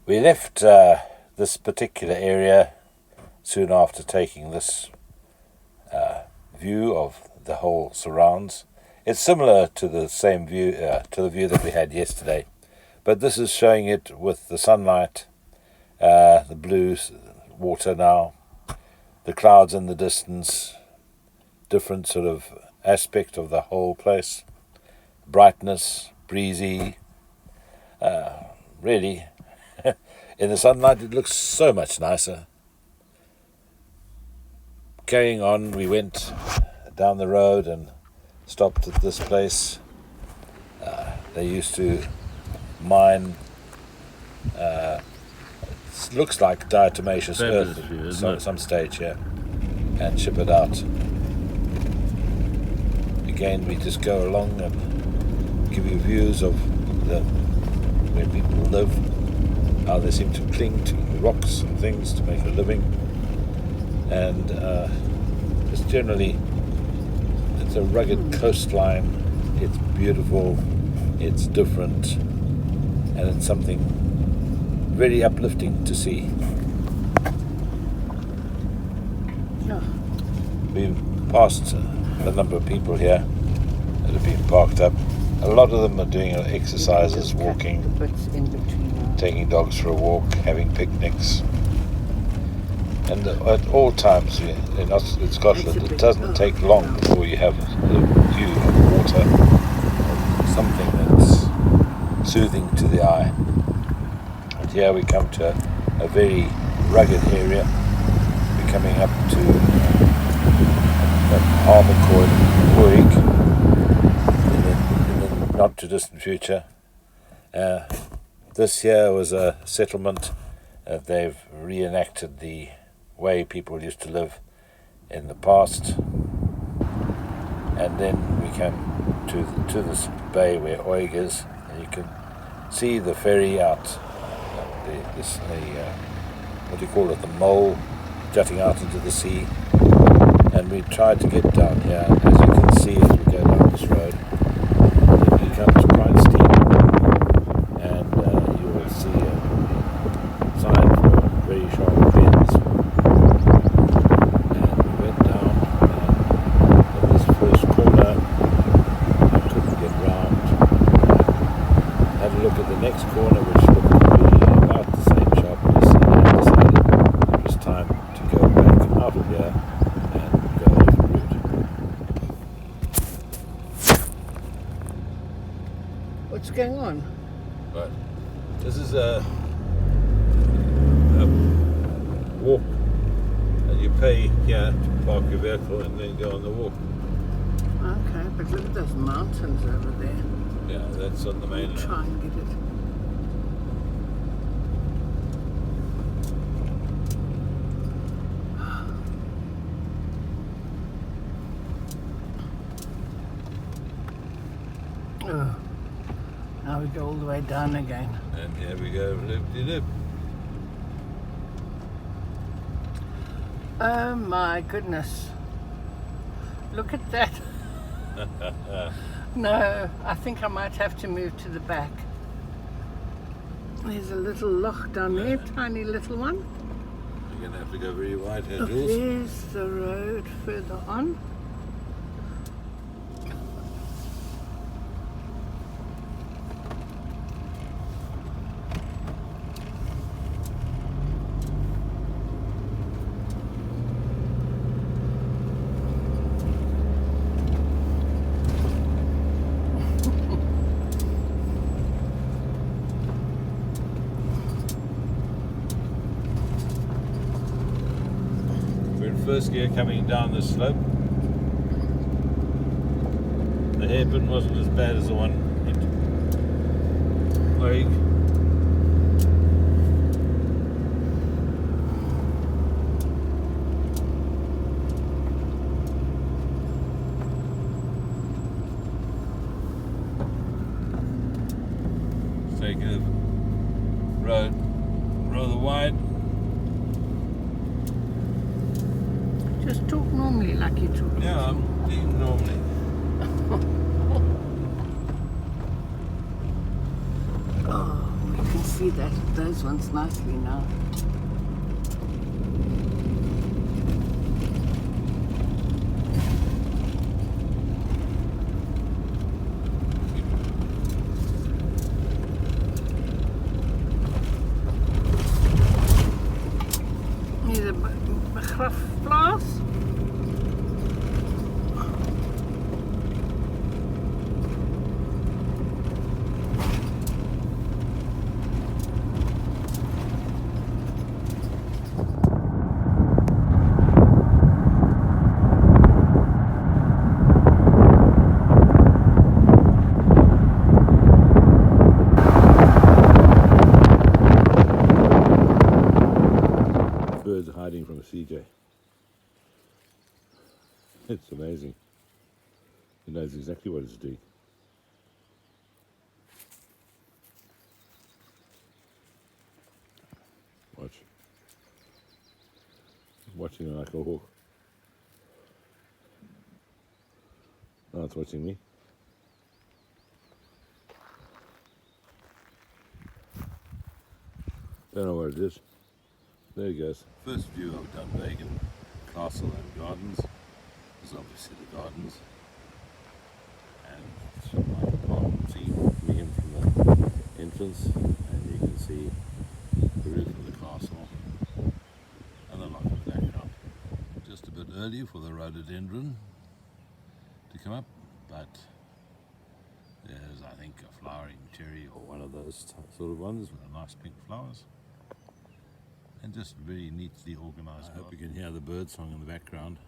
We left this particular area soon after taking this view of the whole surrounds. It's similar to the same view, to the view that we had yesterday, but this is showing it with the sunlight, the blue water now, the clouds in the distance, different sort of aspect of the whole place, brightness, breezy, really. In the sunlight it looks so much nicer. Carrying on, we went down the road and stopped at this place. They used to mine, it looks like diatomaceous earth at some stage here, and ship it out. Again, we just go along and give you views of where people live, how they seem to cling to rocks and things to make a living, and just generally it's a rugged coastline. It's beautiful, it's different, and it's something very uplifting to see. Yeah. We've passed a number of people here that have been parked up. A lot of them are doing exercises, walking, taking dogs for a walk, having picnics. And at all times in Scotland, it doesn't take long before you have a view of water, something that's soothing to the eye. And here we come to a very rugged area. We're coming up to a harbour called Portree in the not too distant future. This here was a settlement. They've reenacted the way people used to live in the past, and then we come to this bay where Oig is, and you can see the ferry out, what do you call it, the mole jutting out into the sea. And we tried to get down here. As you can see, as we go down this road, it becomes quite steep, and you will see a sign for very sharp bends. And we went down, and in this first corner, I couldn't get round. Had a look at the next corner, which looked to be about the same sharpness, and I decided it was time to go back out of here and go a different route. What's going on? Right. This is a walk, and you pay here to park your vehicle and then go on the walk. Okay, but look at those mountains over there. Yeah, that's on the mainland. Try and get it. Oh, now we go all the way down again. And here we go, live-de-lip. Oh my goodness. Look at that. No, I think I might have to move to the back. There's a little loch down there, tiny little one. You're going to have to go very wide here, Look, Jules. there's the road further on. First gear coming down this slope. The hairpin wasn't as bad as the one at Oig. Take a road rather wide. Just talk normally like you talk. Yeah, I'm doing normally. Oh, you can see see those ones nicely now. Hier de begrafplaats. Birds are hiding from a CJ. It's amazing. It knows exactly what it's doing. Watch. Watching like a hawk. Now it's watching me. Don't know where it is. There he goes. First view of Dunvegan Castle and Gardens. This is obviously the gardens. And it's from my apartment, see me in from the entrance, and you can see the roof of the castle and a lot of background. Just a bit early for the rhododendron to come up, but there's, I think, a flowering cherry or one of those sort of ones with nice pink flowers. And just very neatly organised. I hope you can hear the bird song in the background.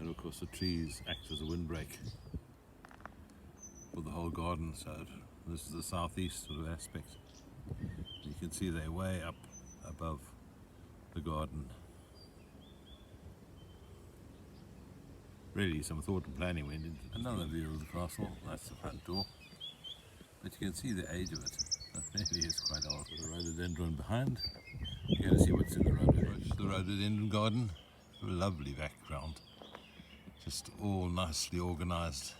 And of course the trees act as a windbreak for the whole garden, so this is the southeast sort of aspect. You can see they're way up above the garden. Really some thought and planning went into another view of the castle. That's the front door, but you can see the age of it. It really is quite old. With a rhododendron behind, you're going to see what's in the rhododendron. The rhododendron garden, lovely background, just all nicely organised.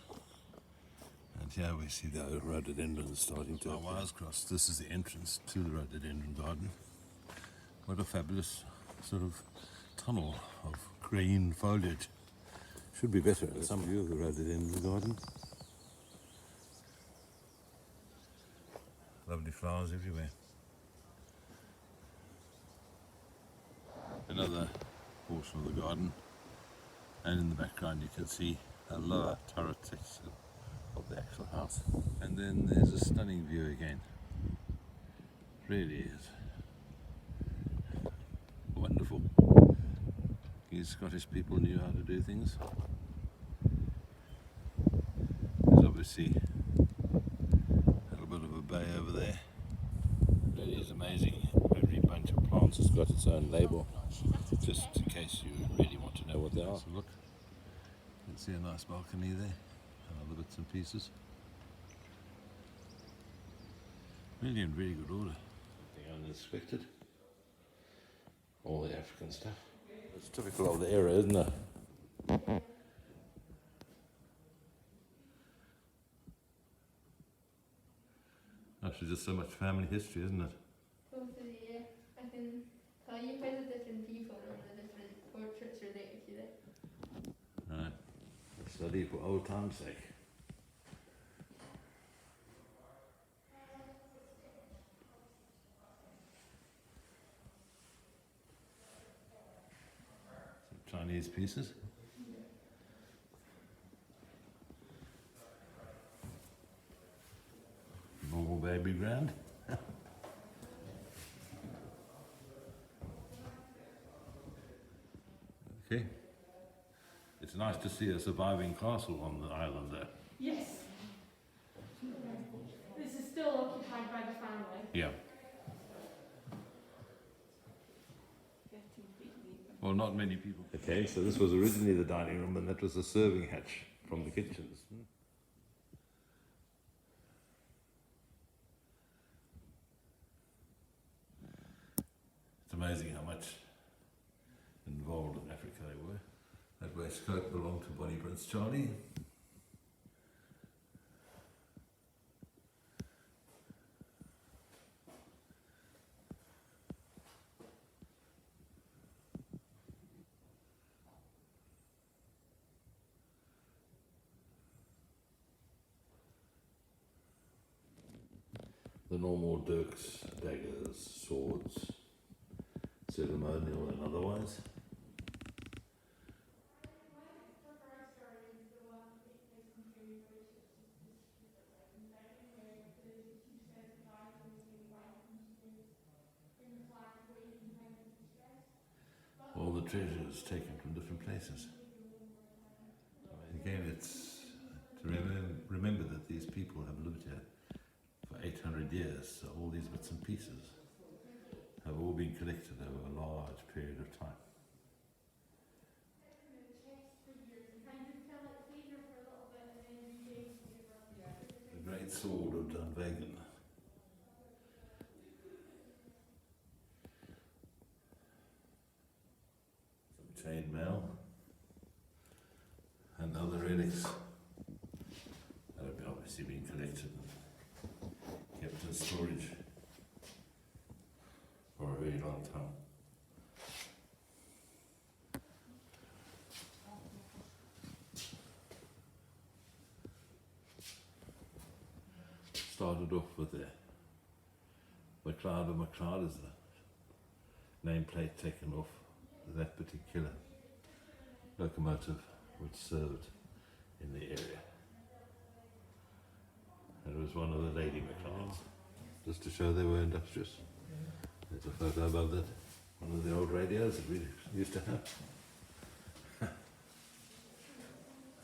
And here we see the rhododendrons starting to appear. Wires crossed. This is the entrance to the rhododendron garden. What a fabulous sort of tunnel of green foliage. Should be better in some view of the rhododendron garden. Lovely flowers everywhere. Another portion of the garden, and in the background you can see a lower turret section of the actual house. And then there's a stunning view again. Really is wonderful. These Scottish people knew how to do things. There's obviously a little bit of a bay over there. It is amazing. Every bunch of plants has got its own label, just in case you really want to know what they are. So look, you can see a nice balcony there, and other bits and pieces. Really in really good order. Nothing uninspected. All the African stuff. It's typical of the era, isn't it? Actually, just so much family history, isn't it? Totally, yeah. I can tell you by the different people and the different portraits related to it. Right. Study for old time's sake. Some Chinese pieces. Normal baby grand. Okay. It's nice to see a surviving castle on the island there. Yes. This is still occupied by the family. Yeah. Well, not many people. Okay, so this was originally the dining room, and that was the serving hatch from the kitchens. It's amazing how much involved in Africa they were that way. waistcoat belonged to Bonnie Prince Charlie. The normal dirks, daggers, swords, ceremonial and otherwise. All the treasures taken from different places. Again, it's to remember that these people have lived here for 800 years, so all these bits and pieces have all been collected over a large period of time. The great sword of Dunvegan. Some chain mail and other relics that have obviously been collected and kept in storage for a very long time. Started off with the McLeod of McLeod is the nameplate taken off that particular locomotive which served in the area. It was one of the Lady McLeods, just to show they were industrious. There's a photo above that, one of the old radios that we used to have.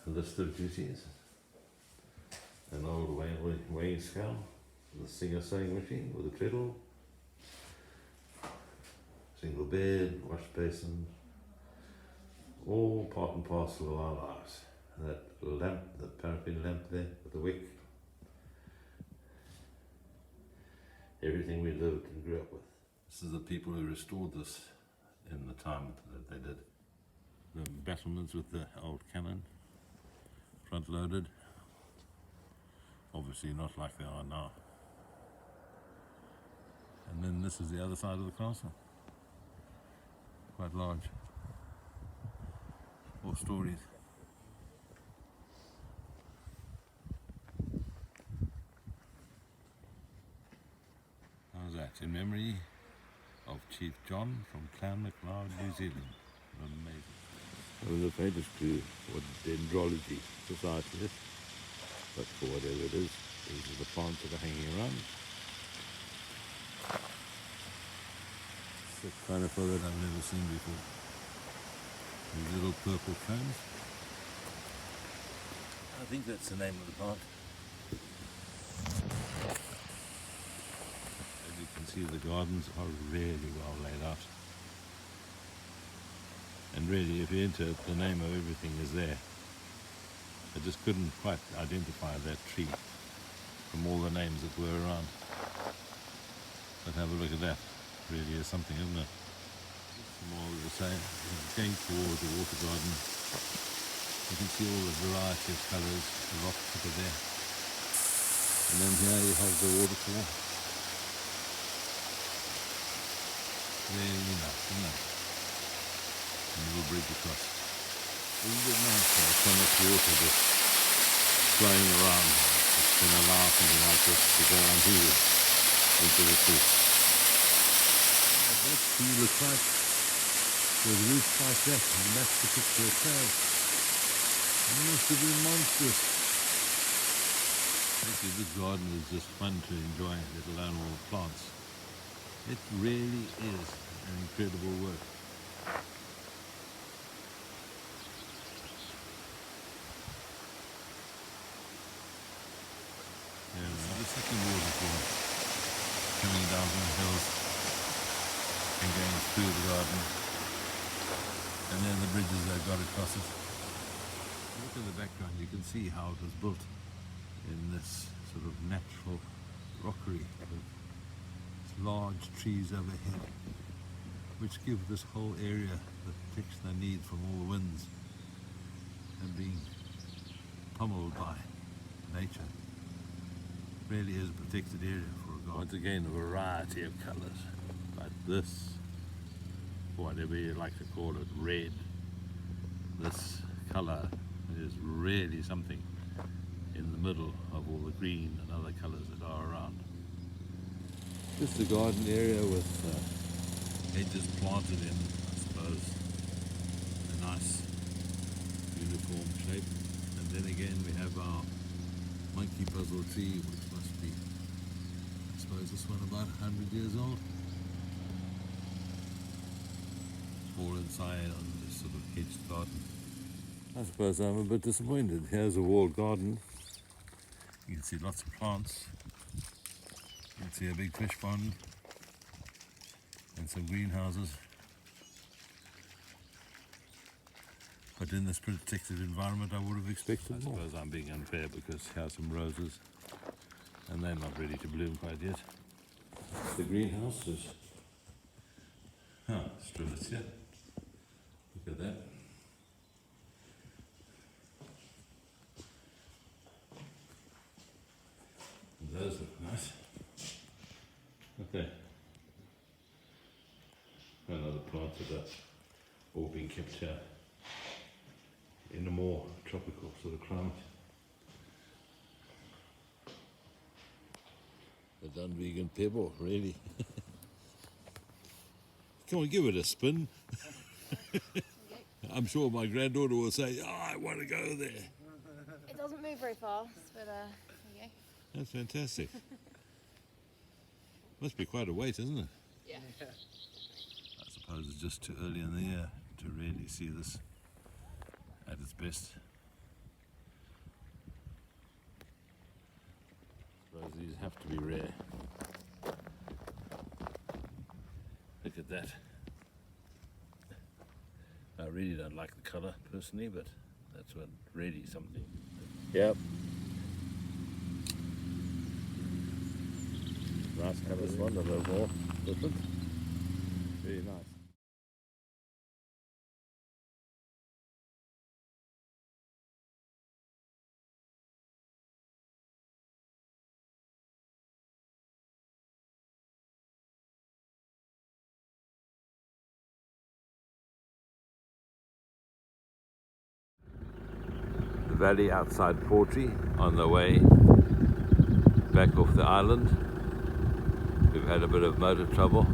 A list of duties, an old weighing scale, the Singer sewing machine with a treadle, single bed, wash basin, all part and parcel of our lives. That lamp, the paraffin lamp there with the wick, everything we lived and grew up with. This is the people who restored this in the time that they did. The battlements with the old cannon, front loaded, obviously not like they are now. And then this is the other side of the castle, quite large, 4 stories. How's that? In memory of Chief John from Clan MacLeod, New Zealand. Amazing. I was afraid as to what dendrology society is, but for whatever it is, these are the plants that are hanging around. It's a conifer that I've never seen before. These little purple cones. I think that's the name of the plant. As you can see, the gardens are really well laid out. And really, if you enter it, the name of everything is there. I just couldn't quite identify that tree from all the names that were around. But have a look at that. Really is something, isn't it? More of the same. Going towards the water garden, you can see all the variety of colours, the rocks that are there. And then here you have the waterfall. Really nice, isn't it? A little bridge across. It's a bit nice to have so much water just flowing around. It's going to allow something like this to go unheeded into the sea. That tree looks like with roots like that on that particular crag. It must have been monstrous. Actually, this garden is just fun to enjoy, let alone all the plants. It really is an incredible work. There we are, the second waterfall coming down from the hills and going through the garden. And then the bridges they've got across it. Look at the background, you can see how it was built in this sort of natural rockery with large trees overhead, which give this whole area the protection they need from all the winds and being pummeled by nature. Really is a protected area for a garden. Once again, a variety of colours, but this, whatever you like to call it, red, this colour is really something in the middle of all the green and other colours that are around. Just a garden area with hedges planted in, I suppose, a nice uniform shape. And then again we have our monkey puzzle tree, which must be, I suppose this one about 100 years old. All inside on this sort of hedged garden. I suppose I'm a bit disappointed. Here's a walled garden. You can see lots of plants. You can see a big fish pond and some greenhouses. But in this protected environment I would have expected more. I suppose I'm being unfair because here's some roses and they're not ready to bloom quite yet. The greenhouse is strelitzia. Look at that. And those look nice. Okay. Another plants that are all being kept here in a more tropical sort of climate. The Dunvegan pebble, really. Come on, give it a spin. I'm sure my granddaughter will say, "Oh, I want to go there." It doesn't move very fast, but there you go. That's fantastic. Must be quite a weight, isn't it? Yeah. I suppose it's just too early in the year to really see this at its best. I suppose these have to be rare. Look at that. I really don't like the colour personally, but that's what really something. Yep. Nice colour, this one, a little more different. Very nice. The valley outside Portree on the way back off the island. We've had a bit of motor trouble,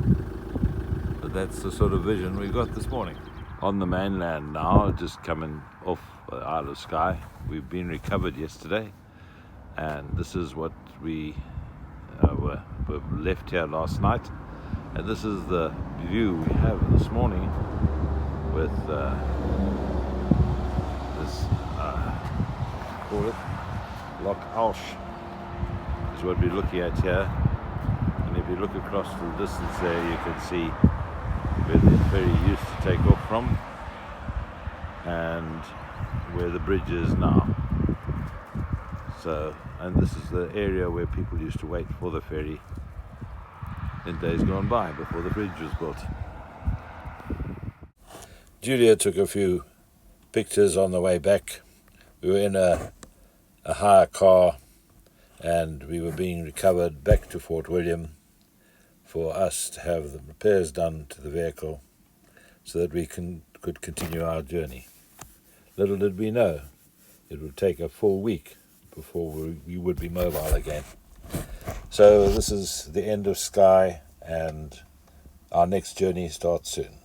but that's the sort of vision we got this morning. On the mainland now, just coming off the Isle of Skye. We've been recovered yesterday, and this is what we were left here last night. And this is the view we have this morning with this, call it Loch Alsh is what we're looking at here. And if you look across to the distance there, you can see where the ferry used to take off from and where the bridge is now. So, and this is the area where people used to wait for the ferry in days gone by, before the bridge was built. Julia took a few pictures on the way back. We were in a hire car and we were being recovered back to Fort William for us to have the repairs done to the vehicle so that we could continue our journey. Little did we know it would take a full week before we would be mobile again. So this is the end of Skye, and our next journey starts soon.